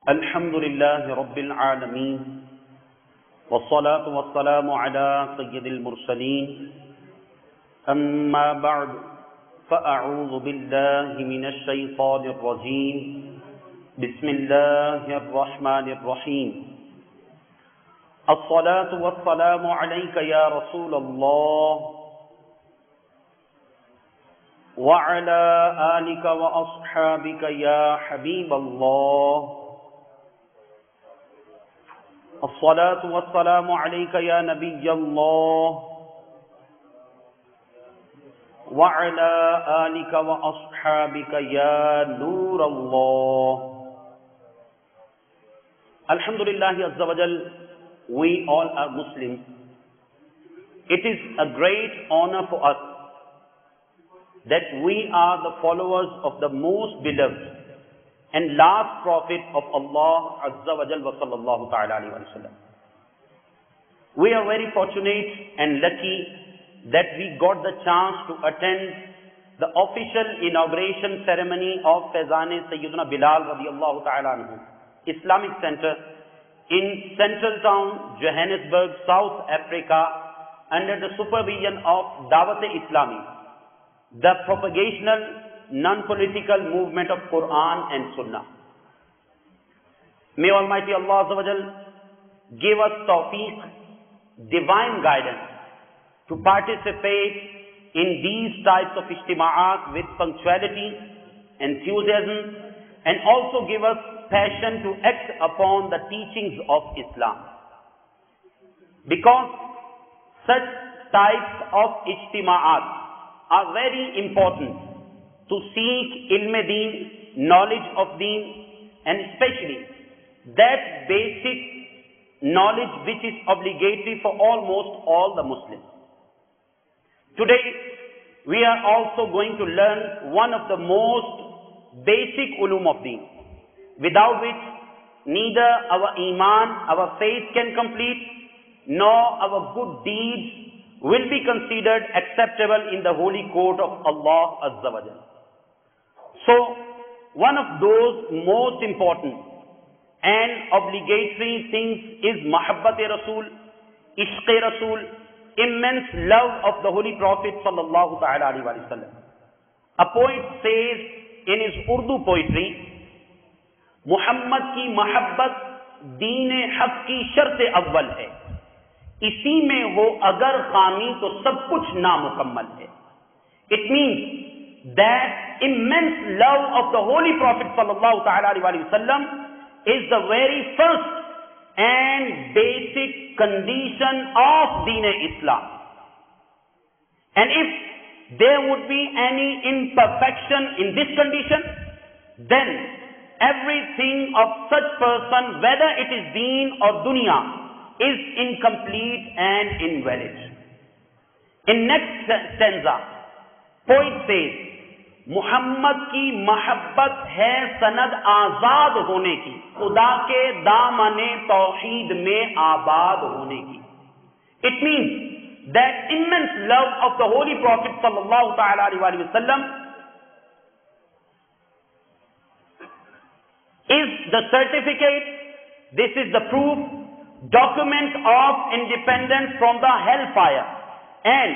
الحمد لله رب العالمين والصلاة والسلام على سيد المرسلين أما بعد فأعوذ بالله من الشيطان الرجيم بسم الله الرحمن الرحيم الصلاة والسلام عليك يا رسول الله وعلى آلك وأصحابك يا حبيب الله الصلاة والسلام عليك يا نبي الله وعلى آلك وأصحابك يا نور الله. Alhamdulillah Azza wa Jal, we all are Muslims. It is a great honor for us that we are the followers of the most beloved and last prophet of Allah Azza wa Jal wa sallallahu ta'ala alayhi wa sallam. We are very fortunate and lucky that we got the chance to attend the official inauguration ceremony of Faizan-e Sayyidina Bilal radiyallahu ta'ala anhu Islamic Center in Central Town, Johannesburg, South Africa, under the supervision of Dawat-e-Islami, the propagational non-political movement of Quran and Sunnah. May Almighty Allah Azza wa Jal give us tawfiq, divine guidance to participate in these types of ijtima'at with punctuality, enthusiasm, and also give us passion to act upon the teachings of Islam. Because such types of ijtima'at are very important to seek ilm-e-deen, knowledge of deen, and especially that basic knowledge which is obligatory for almost all the Muslims. Today, we are also going to learn one of the most basic ulum of deen, without which neither our iman, our faith can complete, nor our good deeds will be considered acceptable in the holy court of Allah Azza wa Jalla. So, one of those most important and obligatory things is Mahabbat-e Rasul, Ishq-e Rasul, immense love of the Holy Prophet sallallahu ta'ala alayhi wa sallam. A poet says in his Urdu poetry, Muhammad ki mahabbat deen-e haq ki shart-e awwal hai. इसी में हो अगर खामी तो सब कुछ नामुकम्मल है. It means that immense love of the Holy Prophet sallallahu ta'ala alayhi wa sallam is the very first and basic condition of Deen-e-Islam. And if there would be any imperfection in this condition, then everything of such person, whether it is deen or dunya, is incomplete and invalid. In next stanza, poet says, Muhammad की महब्बत है सनद आजाद होने की, खुदा के दामने तौहीद में आबाद होने की. It means that immense love of the Holy Prophet sallallahu ta'ala alayhi wa sallam is the certificate, this is the proof, document of independence from the hellfire, and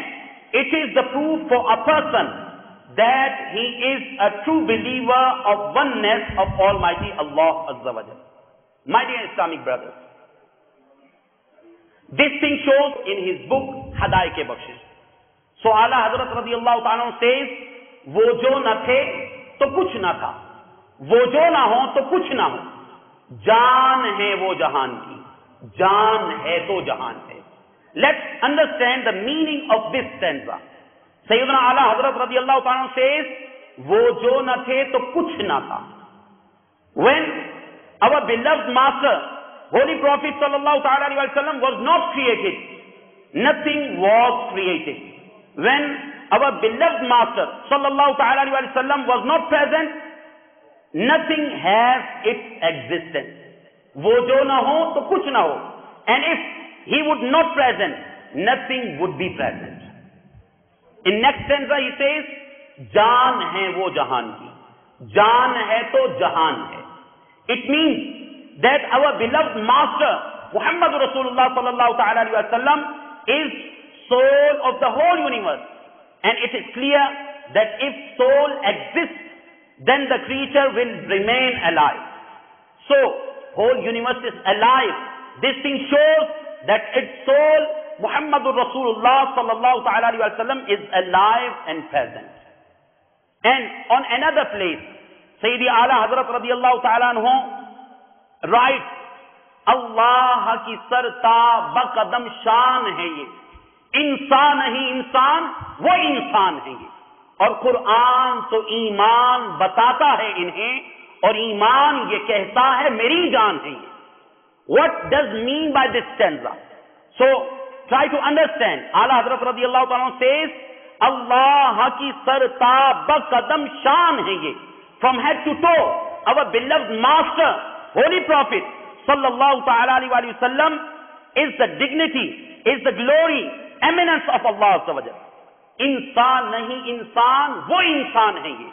it is the proof for a person that he is a true believer of oneness of Almighty Allah Azza wa Jalla. My dear Islamic brothers, this thing shows in his book Hadaye-ke-Bakhshish. So Ala Hazrat radiyallahu ta'ala says, wo jo na the to kuch na tha, wo jo na ho to kuch na ho, jaan hai wo jahan ki, jaan hai to jahan hai. Let's understand the meaning of this stanza. Sayyidina Ala Hazrat radiyallahu ta'ala says, wo jo na the to kuch na tha. When our beloved master, Holy Prophet sallallahu ta'ala alayhi wa sallam was not created, nothing was created. When our beloved master sallallahu ta'ala alayhi wa sallam was not present, nothing has its existence. Wo jo na ho to kuch na ho. And if he would not present, nothing would be present. In next stanza he says, जान है वो जहान की, जान है तो जहान है. It means that our beloved master, Muhammad Rasulullah sallallahu ta'ala alayhi wa sallam, is soul of the whole universe. And it is clear that if soul exists, then the creature will remain alive. So, whole universe is alive. This thing shows that its soul, Muhammadur Rasulullah sallallahu ta'ala alayhi wa sallam, is alive and present. And on another place, Sayyidi Ala Hazrat radiyallahu ta'ala anhu writes, Allah ki sarta baqadam shan hai ye. इंसान ही इंसान, वो इंसान है ये. और कुरान तो ईमान बताता है इन्हें, और ईमान ये कहता है मेरी जान है ये. What does mean by this stanza? So try to understand. Ala Hazrat radiyallahu ta'ala says, Allah ki sarta baqadam shan hai ye. From head to toe, our beloved master, holy prophet sallallahu ta'ala alayhi wa sallam, is the dignity, is the glory, eminence of Allah azza wa jalla. इंसान नहीं इंसान, वो इंसान है ये.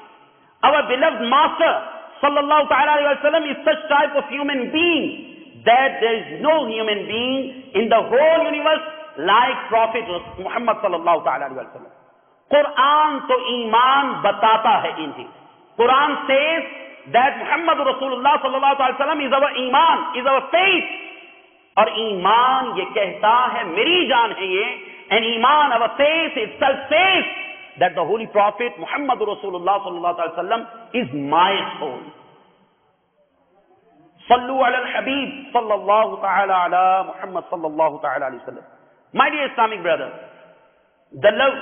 Our beloved master sallallahu ta'ala alayhi wa sallam is such type of human being that there is no human being in the whole universe like Prophet Muhammad sallallahu ta'ala alayhi wa sallam. Quran to iman batata hai inhe. Quran says that Muhammad Rasulullah sallallahu ta'ala alayhi wa sallam is our iman, is our faith. और ईमान ये कहता है मेरी जान है ये. And Iman, our faith itself says that the Holy Prophet Muhammad Rasulullah sallallahu alaihi wasallam is my soul. Sallu ala al-Habib sallallahu ta'ala ala Muhammad sallallahu ta'ala alaihi wasallam. My dear Islamic brothers, the love,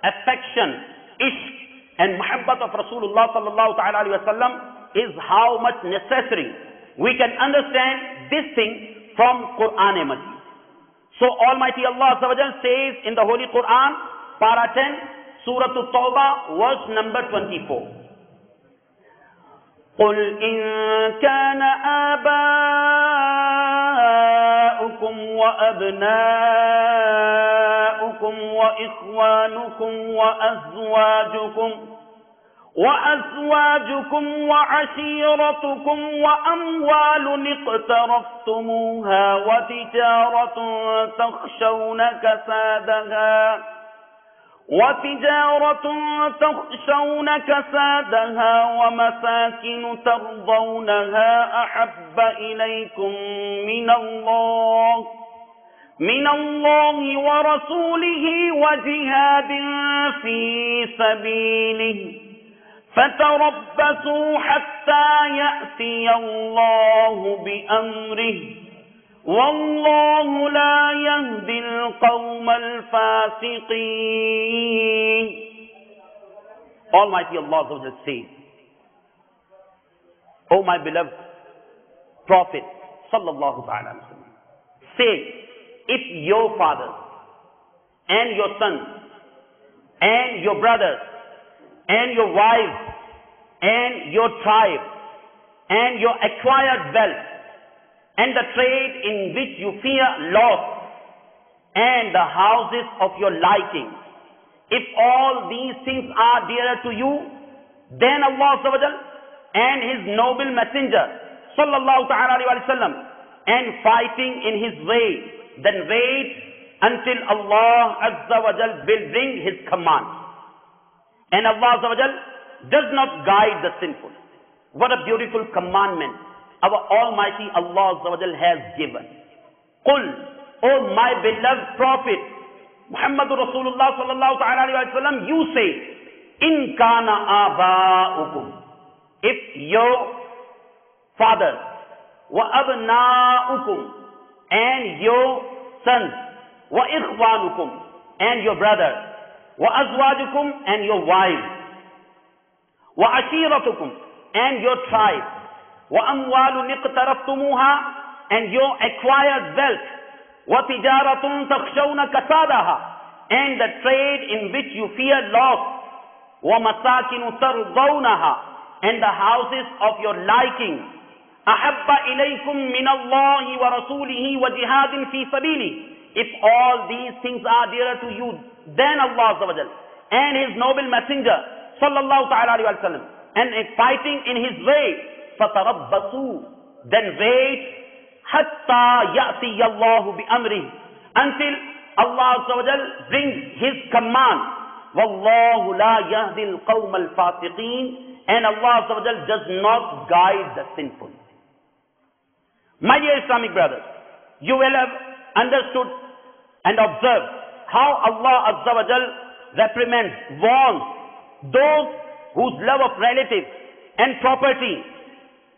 affection, ishq and muhabbat of Rasulullah sallallahu ta'ala alaihi wasallam is how much necessary. We can understand this thing from Quran Majid. So Almighty Allah Azza wa Jal says in the Holy Quran, Para 10, Surah At-Tawbah, verse number 24. قُلْ إِن كَانَ آبَاؤُكُمْ وَأَبْنَاؤُكُمْ وَإِخْوَانُكُمْ وأزواجكم وعشيرتكم وأموال اقترفتموها وتجارة تخشون كسادها ومساكن ترضونها أحب إليكم من الله ورسوله وجهاد في سبيله فتربصوا حتى يأتي الله بأمره والله لا يهدي القوم الفاسقين. Almighty Allah says, O my beloved Prophet sallallahu alaihi wasallam, say, if your fathers and your sons and your brothers and your wives and your tribe and your acquired wealth and the trade in which you fear loss and the houses of your liking, if all these things are dearer to you than Allah Azza wa Jal and His noble messenger sallallahu ta'ala alayhi wa sallam and fighting in His way, then wait until Allah Azza wa Jal will bring His command. And Allah Azza wa Jal does not guide the sinful. What a beautiful commandment our Almighty Allah Azza wa Jal has given. Qul, O my beloved Prophet Muhammadur Rasulullah sallallahu ta'ala alayhi wa sallam, you say, in kana aba'ukum, if your fathers, wa abna'ukum, and your sons, wa ikhwanukum, and your brothers, wa azwajukum, and your wives, wa ashiratukum, and your tribe, wa amwalun iqtaraftumuha, and your acquired wealth, wa tijaratun takhshawna kasadaha, and the trade in which you fear loss, wa masakinu tardawnaha, and the houses of your liking, ahabba ilaykum min Allahi wa rasulihi wa jihadin fi sabili. If all these things are dearer to you than Allah Azza wa Jal and His noble messenger sallallahu ta'ala alayhi wa sallam and fighting in His way, fatarabbasu, then wait hatta ya'ti Allahu bi amri, until Allah Azza wa Jal brings His command. Wallahu la yahdi al-qawm al-fasiqeen, and Allah Azza wa Jal does not guide the sinful. My dear Islamic brothers, you will have understood and observed how Allah Azza wa Jal reprimands, warns those whose love of relatives and property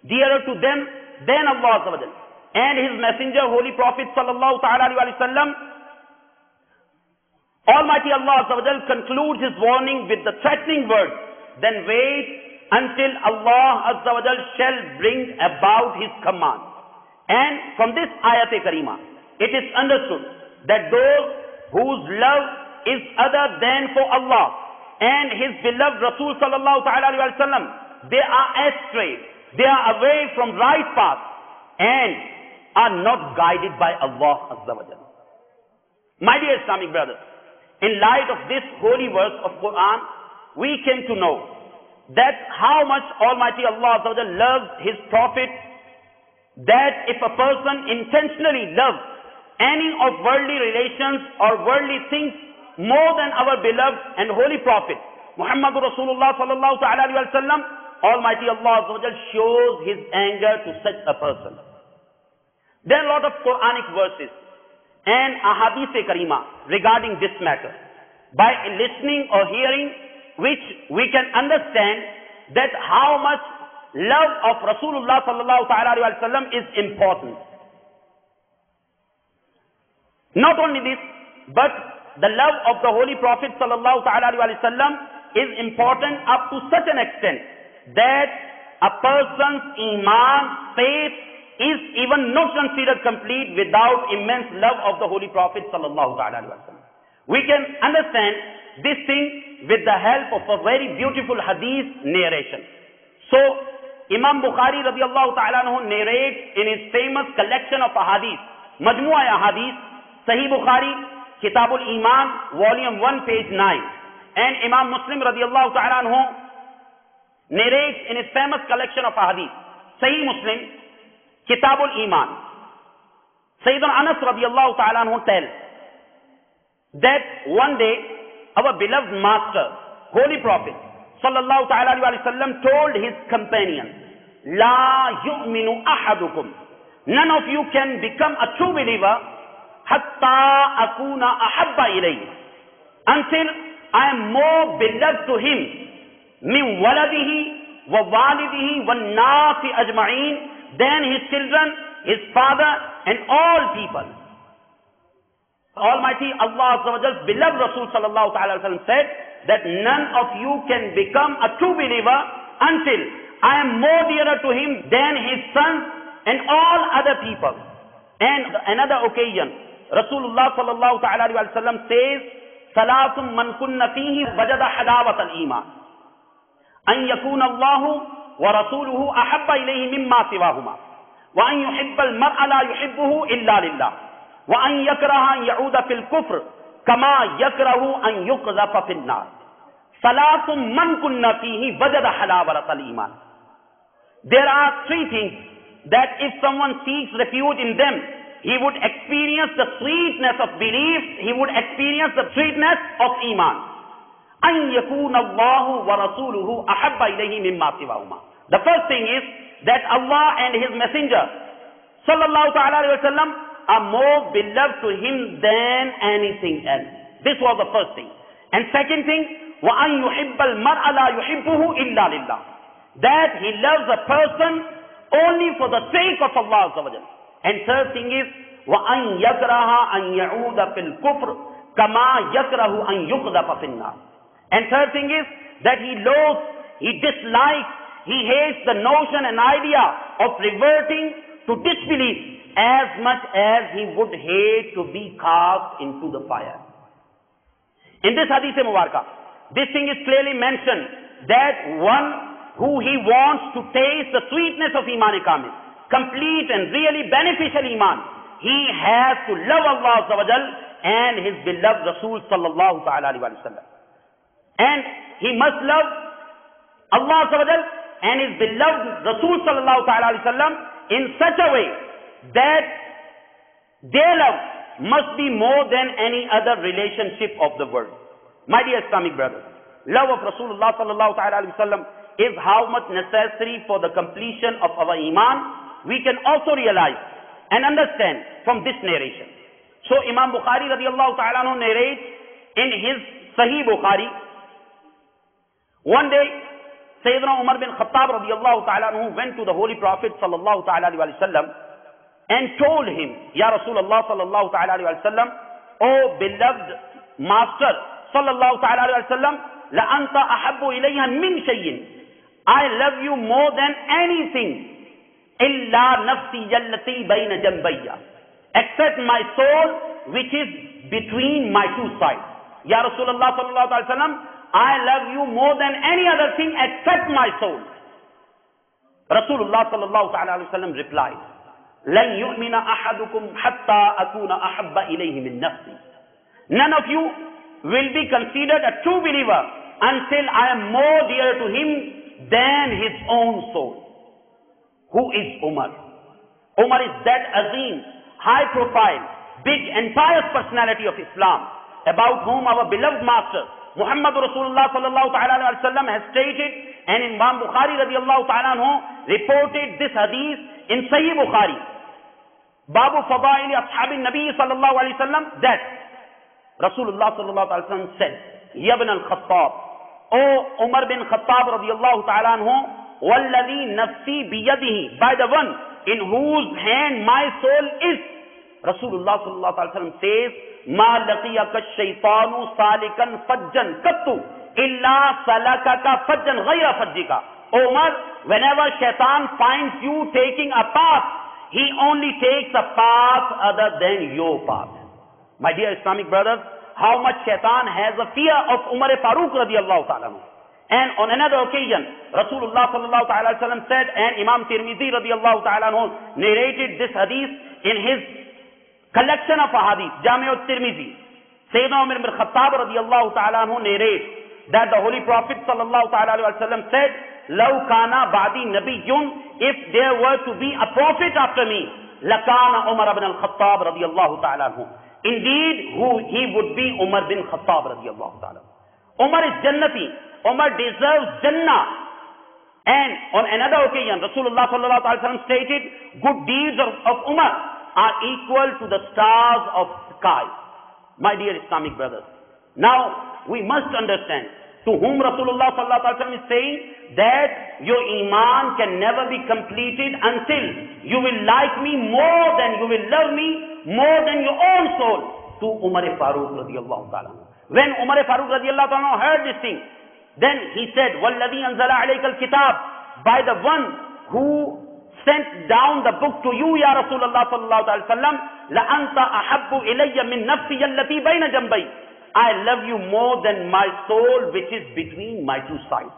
dearer to them than Allah Azza wa Jal and His Messenger, Holy Prophet Sallallahu Ta'ala Alaihi Wasallam. Almighty Allah Azza wa Jal concludes His warning with the threatening words, then wait until Allah Azza wa Jal shall bring about His command. And from this ayat-e-karima, it is understood that those whose love is other than for Allah and His beloved Rasul Sallallahu Ta'ala Alaihi Wasallam, they are astray, they are away from right path and are not guided by Allah Azza wa Jal. My dear Islamic brothers, in light of this holy verse of Quran, we came to know that how much Almighty Allah Azza wa Jal loves His Prophet, that if a person intentionally loves any of worldly relations or worldly things more than our beloved and holy Prophet Muhammadur Rasulullah Sallallahu Ta'ala Alaihi Wasallam, Almighty Allah Azza wa Jal shows His anger to such a person. There are a lot of Quranic verses and ahadith-e-karima regarding this matter. By listening or hearing which we can understand that how much love of Rasulullah Sallallahu Ta'ala Alaihi Wasallam is important. Not only this, but the love of the Holy Prophet Sallallahu Ta'ala Alaihi Wasallam is important up to such an extent that a person's iman, faith, is even not considered complete without immense love of the Holy Prophet Sallallahu Ta'ala Alaihi Wasallam. We can understand this thing with the help of a very beautiful hadith narration. So, Imam Bukhari radiallahu ta'ala anhu narrates in his famous collection of ahadith, Majmu'a Ahadith, Sahih Bukhari, Kitabul Iman, volume 1, page 9. And Imam Muslim radiallahu ta'ala anhu narrates in his famous collection of ahadith, Sahih Muslim, Kitabul Iman. Sayyidina Anas radiallahu ta'ala anhu tells that one day our beloved master, Holy Prophet Sallallahu Ta'ala Alaihi Wasallam told his companions, La yu'minu ahadukum, none of you can become a true believer hatta akuna ahabba ilayhi, until I am more beloved to him min waladihi wa walidihi wa nasi ajma'in, than his children, his father and all people. Almighty Allah Azza wa Jal, beloved Rasul Sallallahu Ta'ala Alaihi Wasallam said that none of you can become a true believer until I am more dearer to him than his sons and all other people. And another occasion, Rasulullah Sallallahu Ta'ala Alaihi Wasallam says, Salatum man kunna fihi wajada halawat al-iman, an yakuna Allahu wa rasuluhu ahabba ilayhi mimma siwahuma, wa an yuhibba al-mar'a la yuhibbuhu illa lillah, wa an yakraha an ya'uda fil kufr kama yakrahu an yuqzafa fil nar. Salatum man kunna fihi wajada halawat al-iman. There are three things that if someone seeks refuge in them, he would experience the sweetness of belief, he would experience the sweetness of iman. An yakuna Allahu wa rasuluhu ahabba ilayhi mimma siwahuma. The first thing is that Allah and His Messenger Sallallahu Ta'ala Alaihi Wasallam are more beloved to Him than anything else. This was the first thing. And second thing, وَأَن يُحِبَّ الْمَرْءَ لَا يُحِبُّهُ إِلَّا لِلَّهِ, that he loves a person only for the sake of Allah Azza wa Jalla. And third thing is, وَأَن يَكْرَهَ أَن يَعُودَ فِي الْكُفْرِ كَمَا يَكْرَهُ أَن يُقْذَفَ فِي النَّارِ. And third thing is that he loathes, he dislikes, he hates the notion and idea of reverting to disbelief as much as he would hate to be cast into the fire. In this hadith mubarakah, this thing is clearly mentioned that one who he wants to taste the sweetness of Iman Kamil, complete and really beneficial Iman, he has to love Allah Azza wa Jal and His beloved Rasul Sallallahu Ta'ala Alaihi Wasallam. And he must love Allah Azza wa Jal and His beloved Rasul Sallallahu Ta'ala Alaihi Wasallam in such a way that their love must be more than any other relationship of the world. My dear Islamic brothers, love of Rasulullah sallallahu ta'ala alayhi wa sallam is how much necessary for the completion of our iman. We can also realize and understand from this narration. So Imam Bukhari radiallahu ta'ala anhu narrates in his Sahih Bukhari, one day Sayyidina Umar bin Khattab radiallahu ta'ala anhu went to the Holy Prophet sallallahu ta'ala alayhi wa sallam and told him, Ya Rasulullah sallallahu ta'ala alayhi wa sallam, O beloved Master sallallahu ta'ala alayhi wa sallam, la anta ahabbu ilayha min shay'in. I love you more than anything. Illa nafsi jallati bayna jambayya. Except my soul which is between my two sides. Ya Rasulullah sallallahu ta'ala alayhi wa sallam, I love you more than any other thing except my soul. Rasulullah sallallahu ta'ala alayhi wa sallam replied, لن يؤمن أحدكم حتى أكون أحب إليه من نفسي. None of you will be considered a true believer until I am more dear to him than his own soul. Who is Umar? Umar is that azim, high profile, big and pious personality of Islam, about whom our beloved master Muhammad Rasulullah sallallahu ta'ala alayhi wa sallam has stated, and Imam Bukhari radiallahu ta'ala anhu reported this hadith in Sahih Bukhari, Babu Fadaili Ashabi Nabi sallallahu alayhi wa sallam, that Rasulullah sallallahu alayhi wa sallam said, Ya ibn al-Khattab, O Umar bin Khattab radiallahu ta'ala anhu, Walladhi nafsi biyadihi, by the one in whose hand my soul is. Rasulullah sallallahu alayhi wa sallam says, Ma laqiyaka shaytanu salikan fajjan kattu illa salakaka fajjan ghayra fajjika. Umar, whenever shaitan finds you taking a path, he only takes a path other than your path. My dear Islamic brothers, how much shaitan has a fear of Umar Farooq radiallahu ta'ala. And on another occasion, Rasulullah sallallahu ta'ala sallam said, and Imam Tirmidhi radiallahu ta'ala narrated this hadith in his collection of hadith, Jami' al-Tirmidhi. Sayyidina Umar bin Khattab radiallahu ta'ala narrates that the Holy Prophet sallallahu ta'ala sallam said, Law kana ba'di nabiyyun, if there were to be a prophet after me, lakana Umar ibn al-Khattab radiyallahu ta'ala anhu. Indeed, he would be Umar bin Khattab radiyallahu ta'ala. Umar is Jannati. Umar deserves Jannah. And on another occasion, Rasulullah sallallahu alaihi wasallam stated, good deeds of Umar are equal to the stars of sky. My dear Islamic brothers, now we must understand to whom Rasulullah sallallahu alaihi wasallam is saying that your iman can never be completed until you will like me more than you will love me more than your own soul. To Umar Farooq radiallahu ta'ala. When Umar Farooq radiallahu ta'ala heard this thing, then he said, وَالَّذِي أَنزَلَ عَلَيْكَ الْكِتَابِ, by the one who sent down the book to you, Ya Rasulullah sallallahu alaihi wasallam, لَأَنْتَ أَحَبُّ إِلَيَّ مِن نَفْسِيَ الَّتِي بَيْنَ جَنْبَيْ. I love you more than my soul which is between my two sides.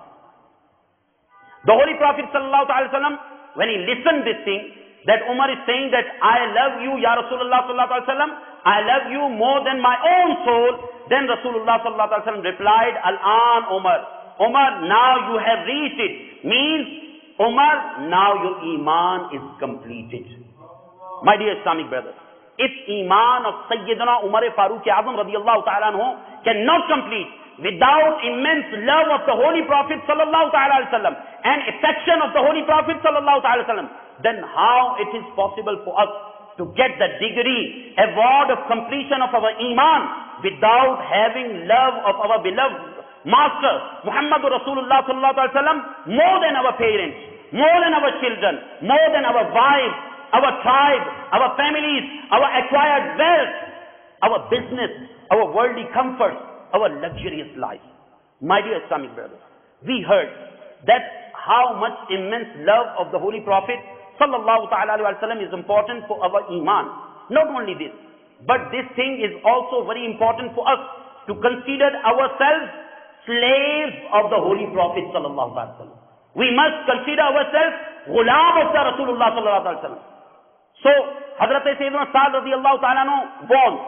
The Holy Prophet sallallahu alaihi wasallam, when he listened this thing, that Umar is saying that I love you, Ya Rasulullah sallallahu alaihi wasallam, I love you more than my own soul, then Rasulullah sallallahu alaihi wasallam replied, Al-an Umar. Umar, now you have reached it. Means, Umar, now your iman is completed. My dear Islamic brothers, if iman of Sayyidina Umar Farooq Azam radiyallahu ta'ala anhu cannot complete without immense love of the Holy Prophet sallallahu ta'ala alaihi wasallam and affection of the Holy Prophet sallallahu ta'ala alaihi wasallam, then how it is possible for us to get the degree, award of completion of our iman without having love of our beloved Master Muhammadur Rasulullah sallallahu alaihi wasallam more than our parents, more than our children, more than our wives, our tribe, our families, our acquired wealth, our business, our worldly comforts, our luxurious life. My dear Islamic brothers, we heard that how much immense love of the Holy Prophet sallallahu ta'ala alayhi wa sallam is important for our iman. Not only this, but this thing is also very important for us to consider ourselves slaves of the Holy Prophet sallallahu alaihi wasallam. We must consider ourselves ghulam of the Rasulullah sallallahu alaihi wasallam. So, Hazrat Sayyidina Sa'd radiyallahu ta'ala anhu warned,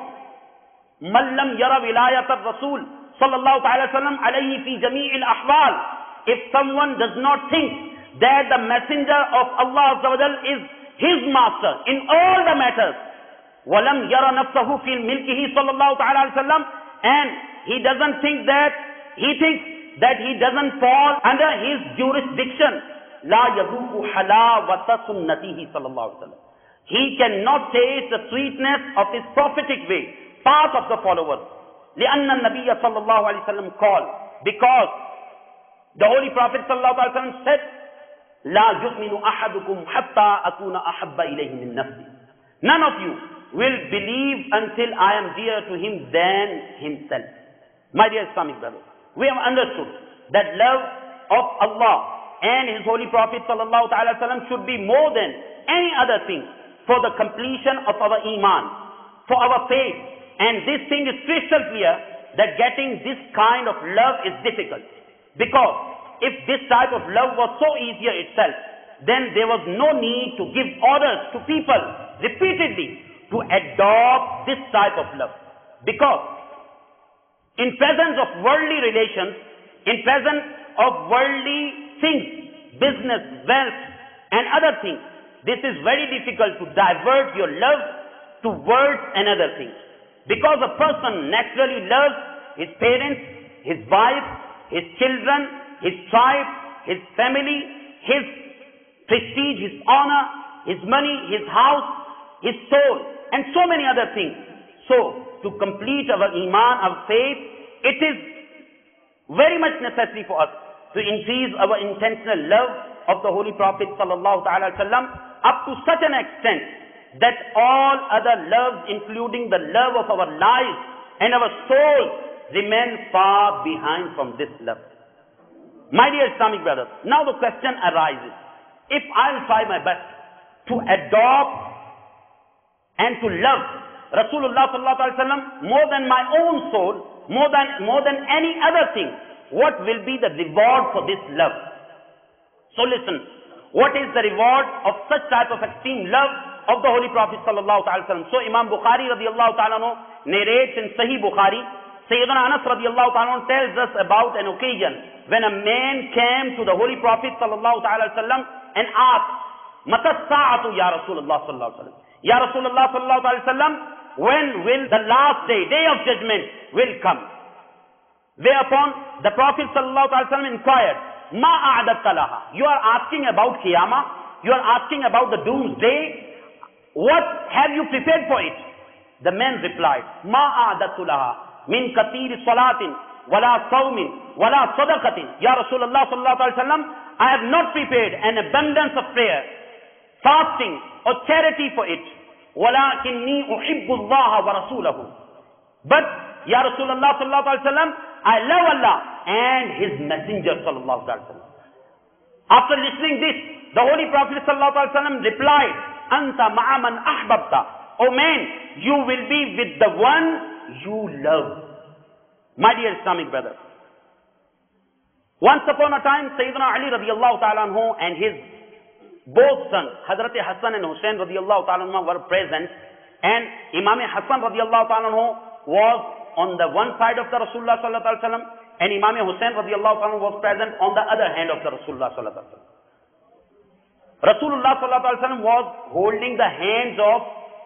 Man lam yara wilayat al-Rasul sallallahu ta'ala wasallam alayhi fi jami' al-ahwal. If someone does not think that the messenger of Allah azza wa jal is his master in all the matters. وَلَمْ يَرَ نَفْسَهُ فِي مِلْكِهِ صلى الله تعالى عليه وسلم, and he thinks that he doesn't fall under his jurisdiction. لَا يَذُوقُ حَلَاوَةَ سُنَّتِهِ صلى الله عليه وسلم. He cannot taste the sweetness of his prophetic way, path of the followers. لأن النبي صلى الله عليه وسلم called, because the Holy Prophet صلى الله عليه وسلم said, لا يؤمن أحدكم حتى أكون أحب إليه من نفسي. None of you will believe until I am dear to him than himself. My dear Islamic brothers, we have understood that love of Allah and His Holy Prophet صلى الله عليه وسلم should be more than any other thing for the completion of our iman, for our faith. And this thing is crystal clear that getting this kind of love is difficult. Because if this type of love was so easier itself, then there was no need to give orders to people repeatedly to adopt this type of love. Because in presence of worldly relations, in presence of worldly things, business, wealth, and other things, this is very difficult to divert your love towards another thing. Because a person naturally loves his parents, his wife, his children, his tribe, his family, his prestige, his honor, his money, his house, his soul, and so many other things. So, to complete our iman, our faith, it is very much necessary for us to increase our intentional love of the Holy Prophet sallallahu ta'ala alaihi wasallam up to such an extent that all other loves, including the love of our lives and our souls, remain far behind from this love. My dear Islamic brothers, now the question arises, if I will try my best to adopt and to love Rasulullah sallallahu alaihi wasallam more than my own soul, more than any other thing, what will be the reward for this love? So listen, what is the reward of such type of extreme love of the Holy Prophet sallallahu alaihi wasallam? So Imam Bukhari radiyallahu ta'ala anhu narrates in Sahih Bukhari, Sayyidina Anas radiyallahu ta'ala anhu tells us about an occasion when a man came to the Holy Prophet sallallahu alaihi wasallam and asked, Mata sa'atu ya Rasulullah sallallahu alaihi wasallam? Ya Rasulullah sallallahu alaihi wasallam, when will the last day, day of judgment, will come? Whereupon the Prophet sallallahu alaihi wasallam inquired, Ma a'adatta laha? You are asking about Qiyamah? You are asking about the doomsday? What have you prepared for it? The man replied, Ma a'adattu laha min kathiri salatin wala sawmin wala sadaqatin. Ya Rasulullah sallallahu alaihi wasallam, I have not prepared an abundance of prayer, fasting or charity for it. Walakinni uhibbu Allah wa rasulahu. But Ya Rasulullah sallallahu alaihi wasallam, I love Allah and His Messenger sallallahu alaihi wasallam. After listening this, the Holy Prophet sallallahu alaihi wasallam replied, Anta ma'a man ahbabta. O man, you will be with the one you love. My dear Islamic brothers, once upon a time, Sayyidina Ali radiyallahu ta'ala anhu and his both sons, Hazrat Hassan and Hussein radiyallahu ta'ala anhu were present, and Imam Hassan radiyallahu ta'ala anhu was on the one side of the Rasulullah sallallahu alaihi wasallam, and Imam Hussein radiyallahu ta'ala anhu was present on the other hand of the Rasulullah sallallahu alaihi wasallam. Rasulullah sallallahu alaihi wasallam was holding the hands of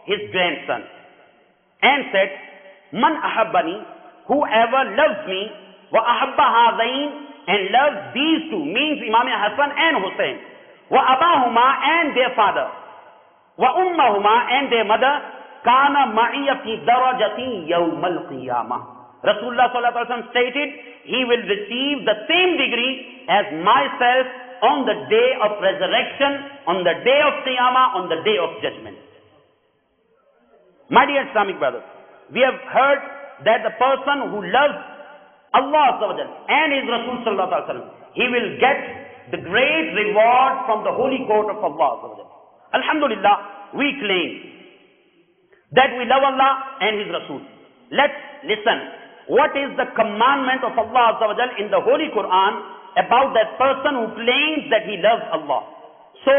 his grandson and said, Man ahabbani, whoever loves me, wa ahabba hadain, and loves these two, means Imam Hassan and Hussein, wa abahuma, and their father, wa ummahuma, and their mother, kana ma'iya fi darajati yawm al-qiyamah. Rasulullah sallallahu alaihi wasallam stated, he will receive the same degree as myself on the day of resurrection, on the day of Qiyamah, on the day of judgment. My dear Islamic brothers, we have heard that the person who loves Allah and His Rasul sallallahu alaihi wasallam, he will get the great reward from the holy court of Allah. Alhamdulillah, we claim that we love Allah and His Rasul. Let's listen. What is the commandment of Allah in the Holy Quran about that person who claims that he loves Allah? So,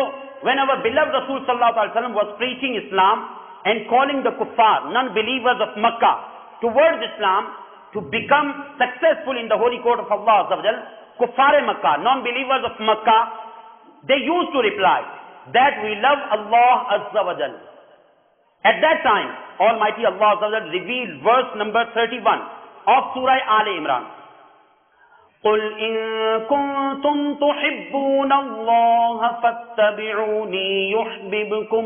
when our beloved Rasul sallallahu alaihi wasallam was preaching Islam and calling the kuffar, non-believers of Makkah, towards Islam, to become successful in the holy court of Allah, kuffar Makkah, non-believers of Makkah, they used to reply, that we love Allah Azza wa Jal. At that time, Almighty Allah Azza wa Jal revealed verse number 31 of Surah Al Imran. قُلْ إِن كُنتُمْ تُحِبُّونَ اللَّهَ فَاتَّبِعُونِي يُحْبِبْكُمُ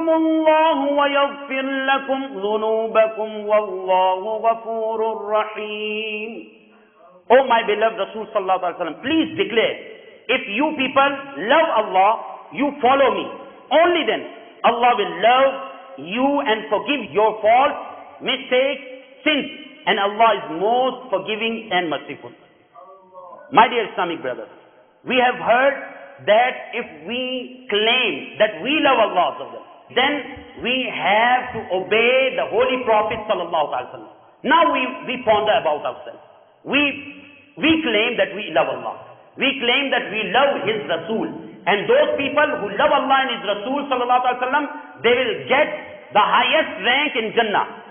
اللَّهُ وَيَغْفِرْ لَكُمْ ذُنُوبَكُمْ وَاللَّهُ غَفُورٌ رَحِيمٌ. O my beloved Rasul Sallallahu Alaihi Wasallam, please declare, if you people love Allah, you follow me. Only then Allah will love you and forgive your faults, mistakes, sins. And Allah is most forgiving and merciful. My dear Islamic brothers, we have heard that if we claim that we love Allah, then we have to obey the Holy Prophet Sallallahu Alaihi Wasallam. Now we ponder about ourselves. We claim that we love Allah. We claim that we love His Rasul. And those people who love Allah and His Rasul Sallallahu Alaihi Wasallam, they will get the highest rank in Jannah.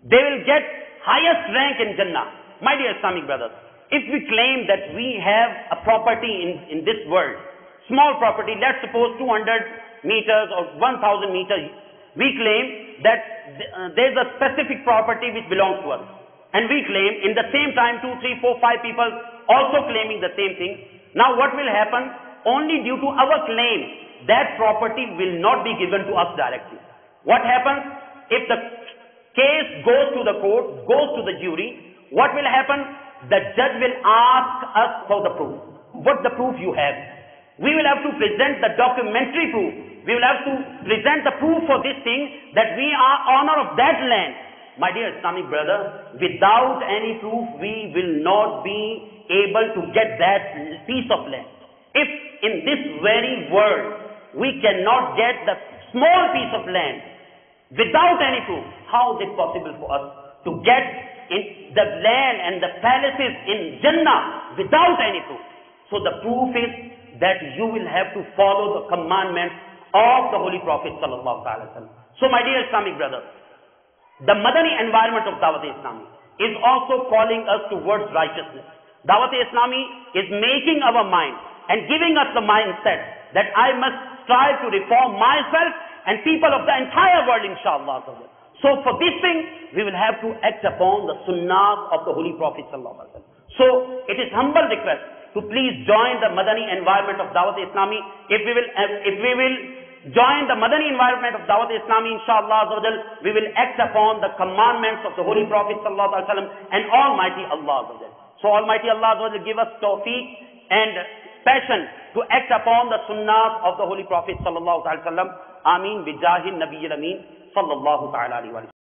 They will get highest rank in Jannah. My dear Islamic brothers, if we claim that we have a property in this world, small property, let's suppose 200 meters or 1000 meters, we claim that there's a specific property which belongs to us. And we claim in the same time 2, 3, 4, 5 people also claiming the same thing. Now what will happen? Only due to our claim, that property will not be given to us directly. What happens if the case goes to the court, goes to the jury? What will happen? The judge will ask us for the proof. What the proof you have? We will have to present the documentary proof. We will have to present the proof for this thing that we are owner of that land. My dear Islamic brother, without any proof, we will not be able to get that piece of land. If in this very world we cannot get the small piece of land without any proof, how is it possible for us to get in the land and the palaces in Jannah without any proof? So the proof is that you will have to follow the commandments of the Holy Prophet Sallallahu Alaihi Wasallam. So my dear Islamic brothers, the Madani environment of Dawat-e-Islami is also calling us towards righteousness. Dawat-e-Islami is making our mind and giving us the mindset that I must strive to reform myself and people of the entire world, inshallah. So for this thing, we will have to act upon the sunnah of the Holy Prophet Sallallahu Alaihi Wasallam. So it is humble request to please join the Madani environment of Dawat-e-Islami. If we will join the Madani environment of Dawat-e-Islami, inshallah, we will act upon the commandments of the Holy Prophet Sallallahu Alaihi Wasallam and Almighty Allah. So Almighty Allah will give us tawfiq and passion to act upon the sunnah of the Holy Prophet Sallallahu Alaihi Wasallam. Ameen. Bijahi Nabiyil Ameen. Sallallahu Ta'ala Alaihi Wasallam.